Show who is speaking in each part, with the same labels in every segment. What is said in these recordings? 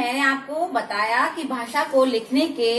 Speaker 1: मैंने आपको बताया कि भाषा को लिखने के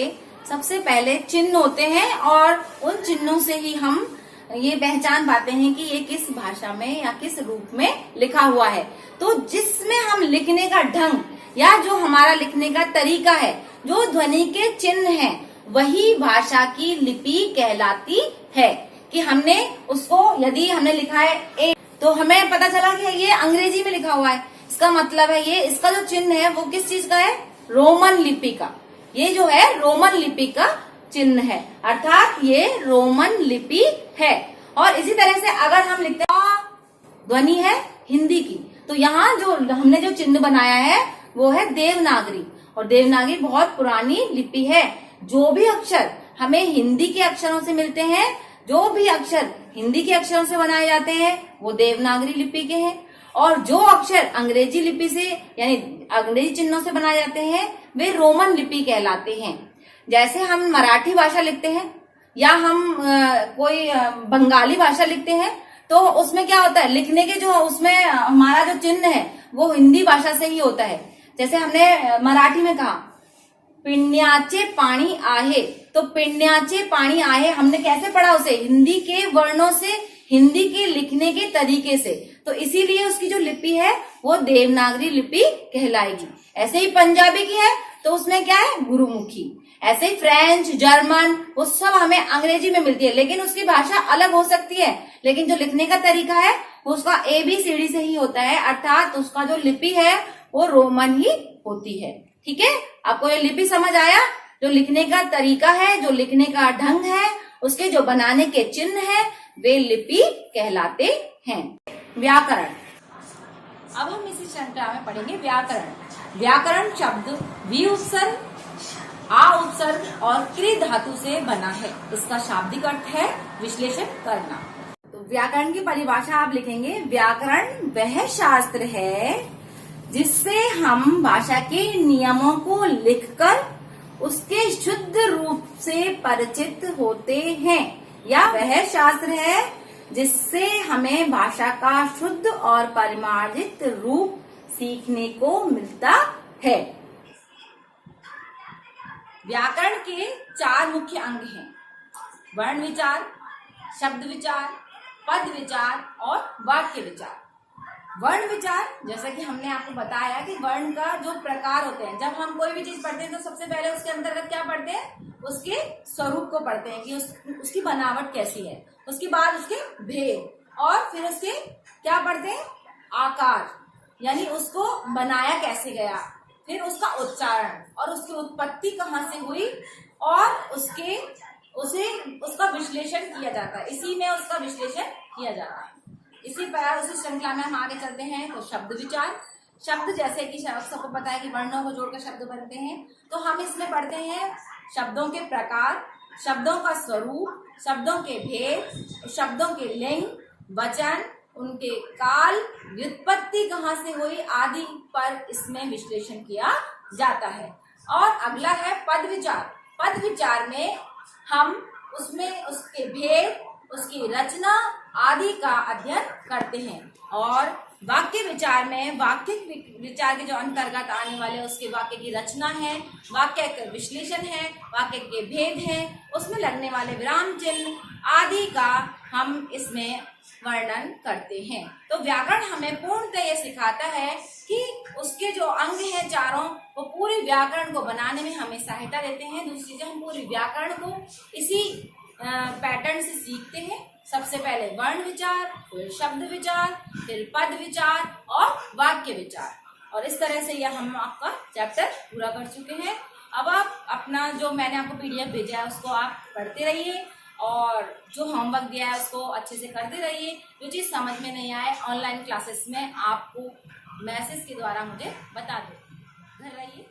Speaker 1: सबसे पहले चिन्ह होते हैं और उन चिन्हों से ही हम ये पहचान पाते हैं कि ये किस भाषा में या किस रूप में लिखा हुआ है। तो जिसमें हम लिखने का ढंग या जो हमारा लिखने का तरीका है, जो ध्वनि के चिन्ह हैं, वही भाषा की लिपि कहलाती है। कि हमने उसको, यदि हमने लिखा है ए, तो हमें पता चला कि ये अंग्रेजी में लिखा हुआ है, इसका मतलब है ये, इसका जो चिन्ह है वो किस चीज का है? रोमन लिपि का। ये जो है रोमन लिपि का चिन्ह है, अर्थात ये रोमन लिपि है। और इसी तरह से अगर हम लिखते हैं ध्वनि है हिंदी की, तो यहाँ जो हमने जो चिन्ह बनाया है वो है देवनागरी। और देवनागरी बहुत पुरानी लिपि है। जो भी अक्षर हमें हिंदी के अक्षरों से मिलते हैं, जो भी अक्षर हिंदी के अक्षरों से बनाए जाते हैं, वो देवनागरी लिपि के हैं। और जो अक्षर अंग्रेजी लिपि से यानी अंग्रेजी चिन्हों से बनाए जाते हैं, वे रोमन लिपि कहलाते हैं। जैसे हम मराठी भाषा लिखते हैं या हम कोई बंगाली भाषा लिखते हैं, तो उसमें क्या होता है, लिखने के जो उसमें हमारा जो चिन्ह है वो हिंदी भाषा से ही होता है। जैसे हमने मराठी में कहा पिण्याचे पाणी आहे, तो पिण्याचे पाणी आहे हमने कैसे पढ़ा उसे? हिंदी के वर्णों से, हिंदी के लिखने के तरीके से। तो इसीलिए उसकी जो लिपि है वो देवनागरी लिपि कहलाएगी। ऐसे ही पंजाबी की है तो उसमें क्या है? गुरुमुखी। ऐसे ही फ्रेंच, जर्मन, वो सब हमें अंग्रेजी में मिलती है, लेकिन उसकी भाषा अलग हो सकती है, लेकिन जो लिखने का तरीका है उसका ABCD से ही होता है, अर्थात उसका जो लिपि है वो रोमन ही होती है। ठीक है, आपको ये लिपि समझ आया? जो लिखने का तरीका है, जो लिखने का ढंग है, उसके जो बनाने के चिन्ह है, वे लिपि कहलाते हैं। व्याकरण, अब हम इसी श्रृंखला में पढ़ेंगे व्याकरण। व्याकरण शब्द वी उपसर्ग, आ उपसर्ग और क्री धातु से बना है। इसका शाब्दिक अर्थ है विश्लेषण करना। तो व्याकरण की परिभाषा आप लिखेंगे, व्याकरण वह शास्त्र है जिससे हम भाषा के नियमों को लिखकर उसके शुद्ध रूप से परिचित होते हैं, या वह शास्त्र है जिससे हमें भाषा का शुद्ध और परिमार्जित रूप सीखने को मिलता है। व्याकरण के 4 मुख्य अंग हैं: वर्ण विचार, शब्द विचार, पद विचार और वाक्य विचार। वर्ण विचार, जैसा कि हमने आपको बताया कि वर्ण का जो प्रकार होते हैं, जब हम कोई भी चीज पढ़ते हैं तो सबसे पहले उसके अंतर्गत क्या पढ़ते हैं? उसके स्वरूप को पढ़ते हैं कि उसकी बनावट कैसी है, उसके बाद उसके भेद, और फिर उसके क्या पढ़ते हैं? आकार, यानी उसको बनाया कैसे गया, फिर उसका उच्चारण और उसकी उत्पत्ति कहाँ से हुई, और उसका विश्लेषण किया जाता है। इसी में उसका विश्लेषण किया जाता है। इसी प्रकार उसी श्रृंखला में हम आगे चलते हैं। तो शब्द विचार, शब्द जैसे कि सबको पता है कि वर्णों को जोड़कर शब्द बनते हैं, तो हम इसमें पढ़ते हैं शब्दों के प्रकार, शब्दों का स्वरूप, शब्दों के भेद, शब्दों के लिंग, वचन, उनके काल, व्युत्पत्ति कहाँ से हुई आदि पर इसमें विश्लेषण किया जाता है। और अगला है पद विचार। पद विचार में हम उसमें उसके भेद, उसकी रचना आदि का अध्ययन करते हैं। और वाक्य विचार में वाक्य विचार के जो अंतर्गत आने वाले उसके वाक्य की रचना है, वाक्य का विश्लेषण है, वाक्य के भेद हैं, उसमें लगने वाले विराम चिन्ह आदि का हम इसमें वर्णन करते हैं। तो व्याकरण हमें पूर्णतः ये सिखाता है कि उसके जो अंग हैं चारों, वो पूरी व्याकरण को बनाने में हमें सहायता देते हैं। दूसरी चीज, हम पूरी व्याकरण को इसी पैटर्न से सीखते हैं। सबसे पहले वर्ण विचार, फिर शब्द विचार, फिर पद विचार और वाक्य विचार, और इस तरह से यह हम आपका चैप्टर पूरा कर चुके हैं। अब आप अपना जो मैंने आपको PDF भेजा है उसको आप पढ़ते रहिए, और जो होमवर्क दिया है उसको अच्छे से करते रहिए। जो चीज़ समझ में नहीं आए ऑनलाइन क्लासेस में आपको मैसेज के द्वारा मुझे बता दो। घर रहिए।